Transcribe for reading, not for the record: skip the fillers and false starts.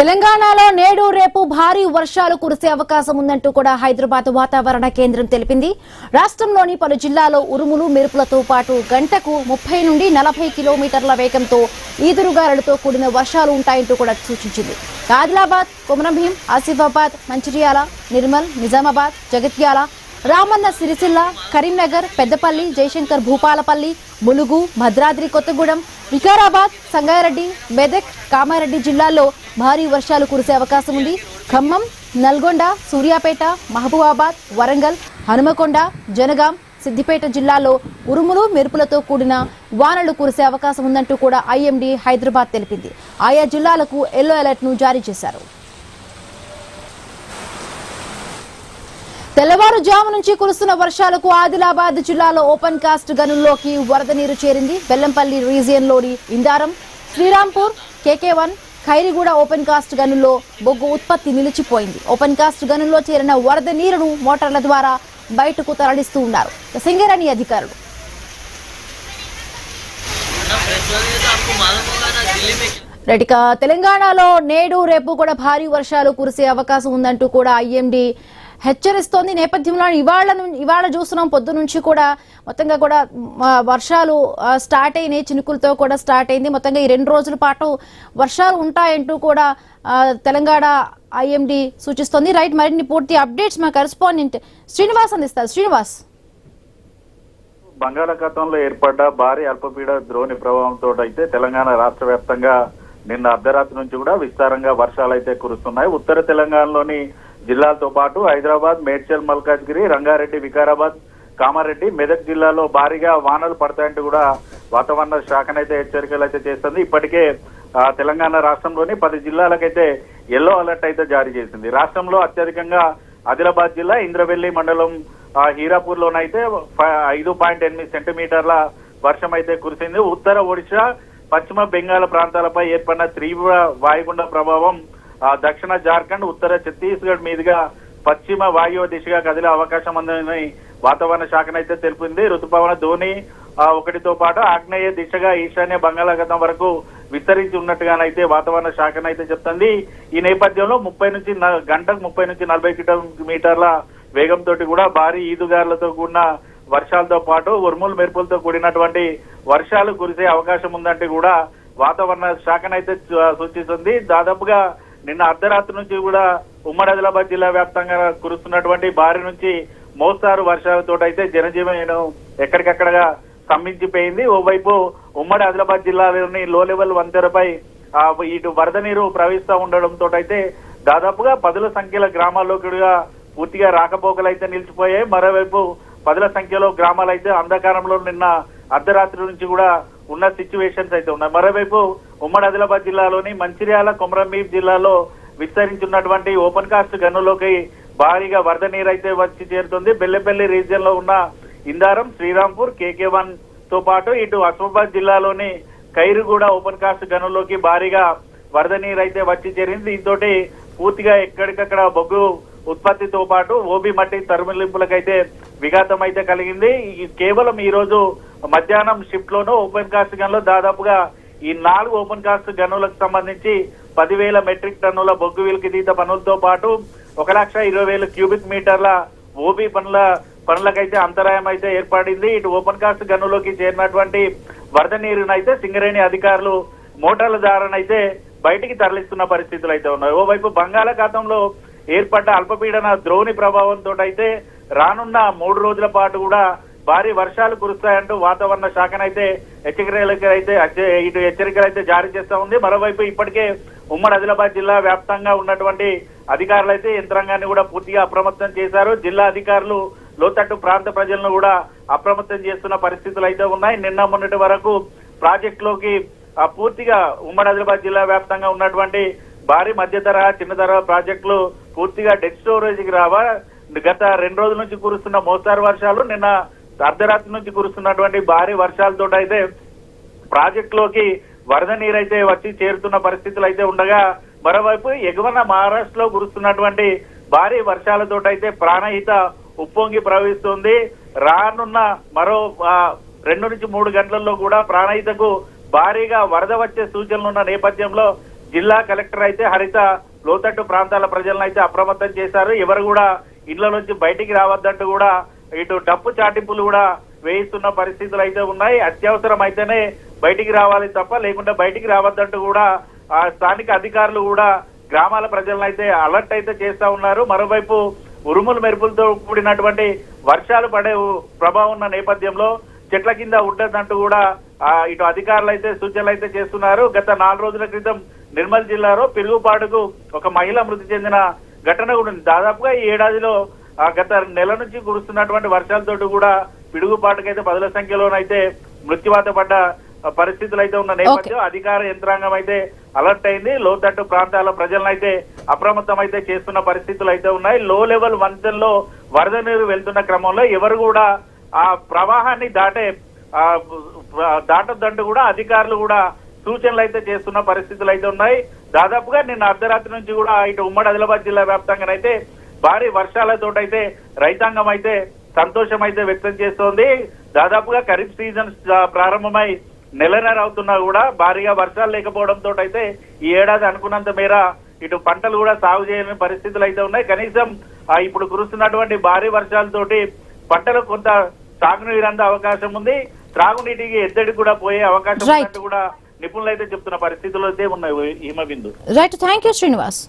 తెలంగాణలో నేడు రేపు భారీ వర్షాలు కురిసే అవకాశం ఉందంటూ కూడా హైదరాబాద్ వాతావరణ కేంద్రం తెలిపింది. రాష్ట్రంలోని పలు జిల్లాల్లో ఉరుములు మెరుపులతో పాటు గంటకు 30 నుండి 40 కిలోమీటర్ల వేగంతో ఈదురుగాలులతో కూడిన వర్షాలు ఉంటాయంటూ కూడా సూచించింది. ఆదిలాబాద్, కొమరంభీం, ఆసిఫాబాద్, మంచిర్యాల, నిర్మల్, నిజామాబాద్, జగిత్యాల, రామన్న సిరిసిల్ల, కరీంనగర్, పెద్దపల్లి, జయశంకర్ భూపాలపల్లి, ములుగు, భద్రాద్రి కొత్తగూడెం, వికారాబాద్, సంగారెడ్డి, మెదక్, కామారెడ్డి జిల్లాల్లో భారీ వర్షాలు కురిసే అవకాశం ఉంది. ఖమ్మం, నల్గొండ, సూర్యాపేట, మహబూబాబాద్, వరంగల్, హనుమకొండ, జనగాం, సిద్దిపేట జిల్లాల్లో ఉరుములు మెరుపులతో కూడిన వానలు కురిసే అవకాశం ఉందంటూ కూడా ఐఎండీ హైదరాబాద్ తెలిపింది. ఆయా జిల్లాలకు ఎల్లో అలర్ట్ ను జారీ చేశారు. తెల్లవారుజాము నుంచి కురుస్తున్న వర్షాలకు ఆదిలాబాద్ జిల్లాలో ఓపెన్ కాస్ట్ గనుల్లోకి వరద నీరు చేరింది. బెల్లంపల్లి రీజియన్లోని Indaram, Srirampur, KK1, Khairiguda open cast గనుల్లో బొగ్గు ఉత్పత్తి నిలిచిపోయింది. ఓపెన్ కాస్ట్ గనుల్లో చేరిన వరద నీరును మోటార్ల ద్వారా బయటకు తరలిస్తూ ఉన్నారు సింగరేణి అధికారులు. తెలంగాణలో నేడు రేపు కూడా భారీ వర్షాలు కురిసే అవకాశం ఉందంటూ కూడా ఐఎండీ హెచ్చరిస్తోంది. నేపథ్యంలో ఇవాళ చూస్తున్నాం పొద్దు నుంచి కూడా మొత్తంగా కూడా వర్షాలు స్టార్ట్ అయినాయి, చినుకులతో కూడా స్టార్ట్ అయింది. మొత్తంగా ఈ 2 రోజుల పాటు వర్షాలు ఉంటాయంటూ కూడా తెలంగాణ ఐఎండీ సూచిస్తోంది. రైట్, మరిన్ని పూర్తి అప్డేట్స్ మా కరెస్పాండెంట్ శ్రీనివాస్ అందిస్తారు. శ్రీనివాస్, బంగాళాఖాతంలో ఏర్పడ్డ భారీ అల్పపీడ ద్రోణి ప్రభావంతో అయితే తెలంగాణ రాష్ట్ర వ్యాప్తంగా నిన్న అర్ధరాత్రి నుంచి కూడా విస్తారంగా వర్షాలు అయితే కురుస్తున్నాయి. ఉత్తర తెలంగాణలోని జిల్లాలతో పాటు హైదరాబాద్, మేడ్చల్, మల్కాజ్గిరి, రంగారెడ్డి, వికారాబాద్, కామారెడ్డి, మెదక్ జిల్లాలో భారీగా వానలు పడతాయంటూ కూడా వాతావరణ శాఖనైతే హెచ్చరికలు అయితే చేస్తుంది. ఇప్పటికే తెలంగాణ రాష్ట్రంలోని 10 జిల్లాలకైతే ఎల్లో అలర్ట్ అయితే జారీ చేసింది. రాష్ట్రంలో అత్యధికంగా ఆదిలాబాద్ జిల్లా ఇంద్రవెల్లి మండలం హీరాపూర్ లోనైతే 5.8 సెంటీమీటర్ల వర్షం అయితే కురిసింది. ఉత్తర ఒడిశా, పశ్చిమ బెంగాల్ ప్రాంతాలపై ఏర్పడిన తీవ్ర వాయుగుండ ప్రభావం దక్షిణ జార్ఖండ్, ఉత్తర ఛత్తీస్గఢ్ మీదుగా పశ్చిమ వాయువ దిశగా కదిలే అవకాశం ఉందని వాతావరణ శాఖనైతే తెలిపింది. రుతుపవన ధోని 1తో పాటు ఆగ్నేయ దిశగా ఈశాన్య బంగాళాఖాతం వరకు విస్తరించి ఉన్నట్టుగానైతే వాతావరణ శాఖనైతే చెప్తుంది. ఈ నేపథ్యంలో గంటకు 30 నుంచి 40 కిలోమీటర్ల వేగంతో కూడా భారీ ఈదుగారులతో కూడిన వర్షాలతో పాటు ఉరుములు మెరుపులతో కూడినటువంటి వర్షాలు కురిసే అవకాశం ఉందంటే కూడా వాతావరణ శాఖనైతే సూచిస్తుంది. దాదాపుగా నిన్న అర్ధరాత్రి నుంచి కూడా ఉమ్మడి ఆదిలాబాద్ జిల్లా వ్యాప్తంగా కురుస్తున్నటువంటి భారీ నుంచి మోస్తారు వర్షాలతో అయితే జనజీవనం ఎక్కడికక్కడగా స్తంభించిపోయింది. ఓవైపు ఉమ్మడి ఆదిలాబాద్ జిల్లాలోని లో లెవెల్ వంతెనపై ఇటు వరద నీరు ప్రవహిస్తూ ఉండడంతో అయితే దాదాపుగా 10ల సంఖ్యల గ్రామాల్లో కూడా పూర్తిగా రాకపోకలు అయితే నిలిచిపోయాయి. మరోవైపు 10ల సంఖ్యలో గ్రామాలు అయితే అంధకారంలో నిన్న అర్ధరాత్రి నుంచి కూడా ఉన్న సిచ్యువేషన్స్ అయితే ఉన్నాయి. మరోవైపు ఉమ్మడి ఆదిలాబాద్ జిల్లాలోని మంచిర్యాల, కొమరంభీం జిల్లాలో విస్తరించున్నటువంటి ఓపెన్ కాస్ట్ గనుల్లోకి భారీగా వరద నీరు అయితే వచ్చి చేరుతుంది. బెల్లంపల్లి రీజియన్ లో ఉన్న ఇందారం, శ్రీరాంపూర్, KK1 తో పాటు ఇటు ఆసిఫాబాద్ జిల్లాలోని ఖైరుగూడ ఓపెన్ కాస్ట్ గనుల్లోకి భారీగా వరద నీరు అయితే వచ్చి చేరింది. దీంతో పూర్తిగా ఎక్కడికక్కడ బొగ్గు ఉత్పత్తితో పాటు ఓబీ మట్టి తరలింపులకైతే విఘాతం అయితే కలిగింది. కేవలం ఈ రోజు మధ్యాహ్నం షిఫ్ట్ లోనూ ఓపెన్ కాస్ట్ గన్లో దాదాపుగా ఈ 4 ఓపెన్ కాస్ట్ గనులకు సంబంధించి 10,000 మెట్రిక్ టన్నుల బొగ్గు విలుకితీత పనులతో పాటు 1,20,000 క్యూబిక్ మీటర్ల ఓబీ పనులకైతే అంతరాయం అయితే ఏర్పడింది. ఇటు ఓపెన్ కాస్ట్ గనులోకి చేరినటువంటి వరద నీరునైతే సింగరేణి అధికారులు మోటార్ల ద్వారానైతే బయటికి తరలిస్తున్న పరిస్థితులు అయితే ఉన్నాయి. ఓవైపు బంగాళాఖాతంలో ఏర్పడ్డ అల్పపీడన ద్రోణి ప్రభావంతో అయితే రానున్న 3 రోజుల పాటు కూడా భారీ వర్షాలు కురుస్తాయంటూ వాతావరణ శాఖనైతే హెచ్చరికలు అయితే జారీ చేస్తా ఉంది. మరోవైపు ఇప్పటికే ఉమ్మడి ఆదిలాబాద్ జిల్లా వ్యాప్తంగా ఉన్నటువంటి అధికారులు అయితే యంత్రాంగాన్ని కూడా పూర్తిగా అప్రమత్తం చేశారు. జిల్లా అధికారులు లోతట్టు ప్రాంత ప్రజలను కూడా అప్రమత్తం చేస్తున్న పరిస్థితులు అయితే ఉన్నాయి. నిన్న మొన్నటి వరకు ప్రాజెక్టులోకి పూర్తిగా ఉమ్మడి ఆదిలాబాద్ జిల్లా వ్యాప్తంగా ఉన్నటువంటి భారీ మధ్య తరహా, చిన్న తరహా ప్రాజెక్టులు పూర్తిగా డెడ్ స్టోరేజ్కి రావా. గత 2 రోజుల నుంచి కురుస్తున్న మోస్తారు వర్షాలు, నిన్న అర్ధరాత్రి నుంచి కురుస్తున్నటువంటి భారీ వర్షాలతో అయితే ప్రాజెక్టులోకి వరద నీరైతే వచ్చి చేరుతున్న పరిస్థితులు అయితే ఉండగా, మరోవైపు ఎగువన మహారాష్ట్రలో కురుస్తున్నటువంటి భారీ వర్షాలతో అయితే ప్రాణహిత ఉప్పొంగి ప్రవహిస్తుంది. రానున్న మరో 2 నుంచి 3 గంటలలో కూడా ప్రాణహితకు భారీగా వరద వచ్చే సూచనలు ఉన్న నేపథ్యంలో జిల్లా కలెక్టర్ అయితే హరిత లోతట్టు ప్రాంతాల ప్రజలను అయితే అప్రమత్తం చేశారు. ఎవరు కూడా ఇళ్ల నుంచి బయటికి రావద్దంటూ కూడా ఇటు డప్పు చాటింపులు కూడా వేయిస్తున్న పరిస్థితులు అయితే ఉన్నాయి. అత్యవసరం అయితేనే బయటికి రావాలి తప్ప లేకుండా బయటికి రావద్దంటూ కూడా స్థానిక అధికారులు కూడా గ్రామాల ప్రజలను అయితే అలర్ట్ అయితే చేస్తా ఉన్నారు. మరోవైపు ఉరుములు మెరుపులతో కూడినటువంటి వర్షాలు పడే ప్రభావం ఉన్న నేపథ్యంలో చెట్ల కింద ఉండదంటూ కూడా ఇటు అధికారులు అయితే సూచనలు అయితే చేస్తున్నారు. గత 4 రోజుల క్రితం నిర్మల్ జిల్లాలో పిరుగుపాటుకు ఒక మహిళ మృతి చెందిన ఘటన కూడా ఉంది. దాదాపుగా ఈ ఏడాదిలో గత నెల నుంచి కురుస్తున్నటువంటి వర్షాలతోటి కూడా పిడుగుపాటుకైతే పదుల సంఖ్యలోనైతే మృత్యువాత పడ్డ పరిస్థితులు అయితే ఉన్న నేపథ్యం అధికార యంత్రాంగం అయితే అలర్ట్ అయింది. లోతట్టు ప్రాంతాల ప్రజలను అయితే అప్రమత్తం అయితే చేస్తున్న పరిస్థితులు అయితే ఉన్నాయి. లో లెవెల్ వంతెనలో వరద నీరు వెళ్తున్న క్రమంలో ఎవరు కూడా ఆ ప్రవాహాన్ని దాటొద్దంటూ కూడా అధికారులు కూడా సూచనలు అయితే చేస్తున్న పరిస్థితులు అయితే ఉన్నాయి. దాదాపుగా నిన్న అర్ధరాత్రి నుంచి కూడా ఇటు ఉమ్మడి ఆదిలాబాద్ జిల్లా వ్యాప్తంగానైతే భారీ వర్షాలతోటైతే రైతాంగం అయితే సంతోషం అయితే వ్యక్తం చేస్తోంది. దాదాపుగా ఖరీఫ్ సీజన్ ప్రారంభమై నెలన్నర అవుతున్నా కూడా భారీగా వర్షాలు లేకపోవడంతో అయితే ఈ ఏడాది అనుకున్నంత మేర ఇటు పంటలు కూడా సాగు చేయని పరిస్థితులు అయితే ఉన్నాయి. కనీసం ఇప్పుడు కురుస్తున్నటువంటి భారీ వర్షాలతోటి పంటలకు కొంత సాగునీరు అందే అవకాశం ఉంది. త్రాగునీటికి ఎద్దడికి కూడా పోయే అవకాశం ఉన్నట్టు కూడా నిపుణులు అయితే చెప్తున్న పరిస్థితులు అయితే ఉన్నాయి. Himabindu. Right, thank you Srinivas.